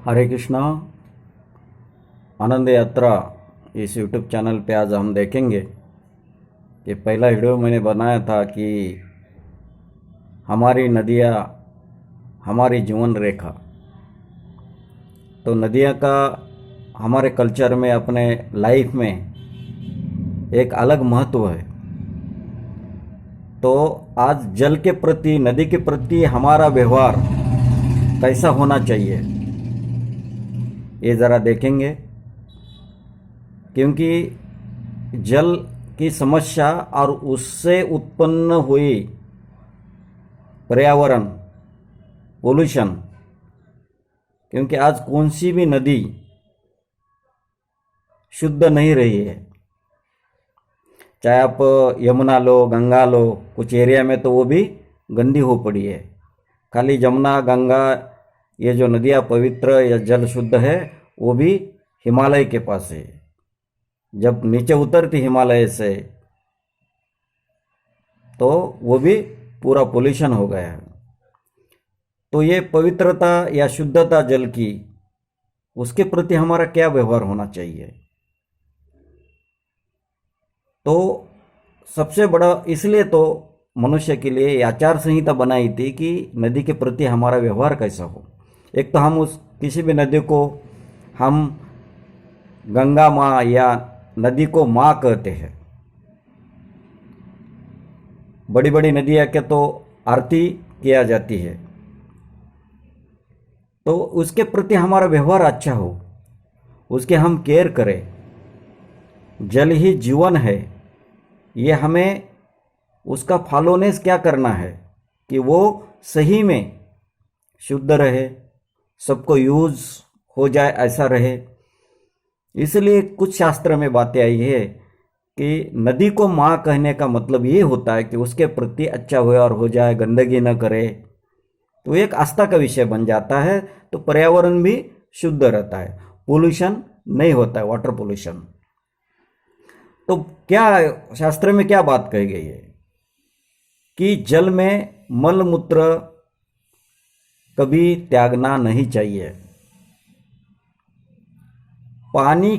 हरे कृष्णा। आनंद यात्रा इस YouTube channel पे आज हम देखेंगे कि पहला वीडियो मैंने बनाया था कि हमारी नदियाँ हमारी जीवन रेखा। तो नदियाँ का हमारे कल्चर में, अपने लाइफ में एक अलग महत्व है। तो आज जल के प्रति, नदी के प्रति हमारा व्यवहार कैसा होना चाहिए, ये ज़रा देखेंगे। क्योंकि जल की समस्या और उससे उत्पन्न हुई पर्यावरण पोल्यूशन, क्योंकि आज कौन सी भी नदी शुद्ध नहीं रही है। चाहे आप यमुना लो, गंगा लो, कुछ एरिया में तो वो भी गंदी हो पड़ी है। खाली जमुना, गंगा, ये जो नदियाँ पवित्र या जल शुद्ध है वो भी हिमालय के पास है। जब नीचे उतरती हिमालय से तो वो भी पूरा पोल्यूशन हो गया है। तो ये पवित्रता या शुद्धता जल की, उसके प्रति हमारा क्या व्यवहार होना चाहिए। तो सबसे बड़ा इसलिए तो मनुष्य के लिए आचार संहिता बनाई थी कि नदी के प्रति हमारा व्यवहार कैसा हो। एक तो हम उस किसी भी नदी को हम गंगा माँ या नदी को माँ कहते हैं। बड़ी बड़ी नदियाँ के तो आरती किया जाती है, तो उसके प्रति हमारा व्यवहार अच्छा हो, उसके हम केयर करें। जल ही जीवन है, ये हमें उसका फॉलोनेस क्या करना है कि वो सही में शुद्ध रहे, सबको यूज हो जाए, ऐसा रहे। इसलिए कुछ शास्त्र में बातें आई है कि नदी को माँ कहने का मतलब ये होता है कि उसके प्रति अच्छा व्यवहार हो जाए, गंदगी न करे, तो एक आस्था का विषय बन जाता है। तो पर्यावरण भी शुद्ध रहता है, पोल्यूशन नहीं होता है, वाटर पोल्यूशन। तो क्या शास्त्र में क्या बात कही गई है कि जल में मल मूत्र कभी त्यागना नहीं चाहिए। पानी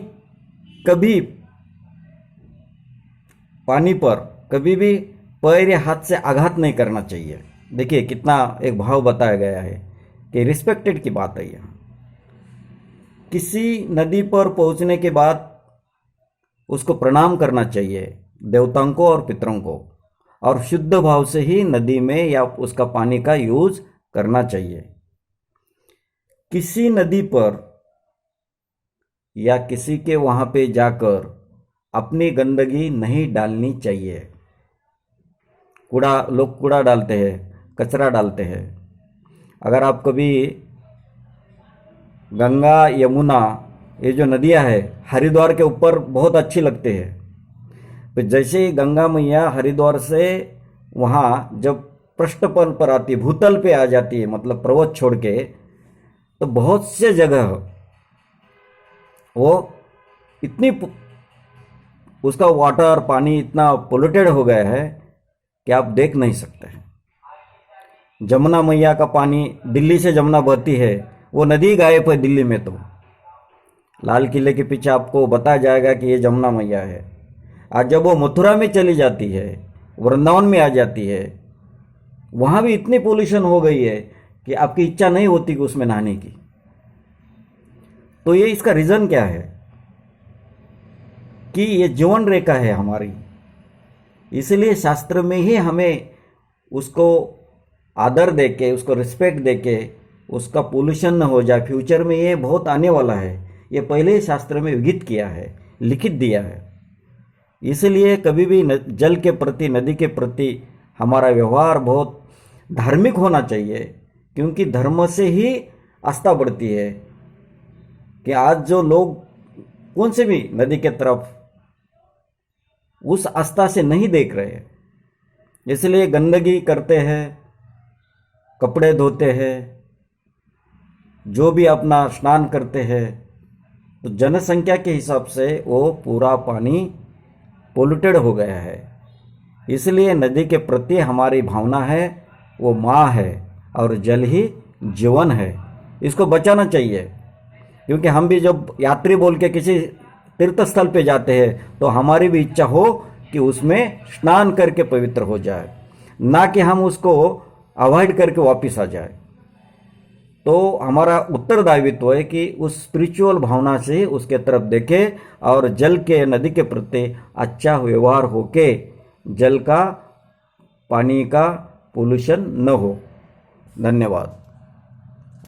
पर कभी भी पैर या हाथ से आघात नहीं करना चाहिए। देखिए कितना एक भाव बताया गया है कि रिस्पेक्टेड की बात है। यहाँ किसी नदी पर पहुंचने के बाद उसको प्रणाम करना चाहिए, देवताओं को और पितरों को, और शुद्ध भाव से ही नदी में या उसका पानी का यूज करना चाहिए। किसी नदी पर या किसी के वहां पे जाकर अपनी गंदगी नहीं डालनी चाहिए। लोग कूड़ा डालते हैं, कचरा डालते हैं। अगर आप कभी गंगा, यमुना, ये जो नदियां हैं हरिद्वार के ऊपर बहुत अच्छी लगती है। तो जैसे ही गंगा मैया हरिद्वार से वहाँ जब पृष्ठतल पर आती, भूतल पे आ जाती है, मतलब पर्वत छोड़ के, तो बहुत से जगह वो इतनी उसका वाटर पानी इतना पोल्यूटेड हो गया है कि आप देख नहीं सकते हैं। जमुना मैया का पानी, दिल्ली से जमुना बहती है, वो नदी गायब है दिल्ली में। तो लाल किले के पीछे आपको बताया जाएगा कि ये जमुना मैया है। आज जब वो मथुरा में चली जाती है, वृंदावन में आ जाती है, वहाँ भी इतनी पोल्यूशन हो गई है कि आपकी इच्छा नहीं होती कि उसमें नहाने की। तो ये इसका रीज़न क्या है कि ये जीवन रेखा है हमारी। इसलिए शास्त्र में ही हमें उसको आदर देके, उसको रिस्पेक्ट देके, उसका पोल्यूशन न हो जाए। फ्यूचर में ये बहुत आने वाला है, ये पहले ही शास्त्र में विहित किया है, लिखित दिया है। इसलिए कभी भी जल के प्रति, नदी के प्रति हमारा व्यवहार बहुत धार्मिक होना चाहिए। क्योंकि धर्म से ही आस्था बढ़ती है। कि आज जो लोग कौन से भी नदी के तरफ उस आस्था से नहीं देख रहे, इसलिए गंदगी करते हैं, कपड़े धोते हैं, जो भी अपना स्नान करते हैं, तो जनसंख्या के हिसाब से वो पूरा पानी पोल्यूटेड हो गया है। इसलिए नदी के प्रति हमारी भावना है, वो माँ है और जल ही जीवन है, इसको बचाना चाहिए। क्योंकि हम भी जब यात्री बोल के किसी तीर्थ स्थल पे जाते हैं तो हमारी भी इच्छा हो कि उसमें स्नान करके पवित्र हो जाए, ना कि हम उसको अवॉइड करके वापस आ जाए। तो हमारा उत्तरदायित्व है कि उस स्पिरिचुअल भावना से उसके तरफ देखे और जल के, नदी के प्रति अच्छा व्यवहार होके जल का, पानी का पोल्यूशन न हो। धन्यवाद।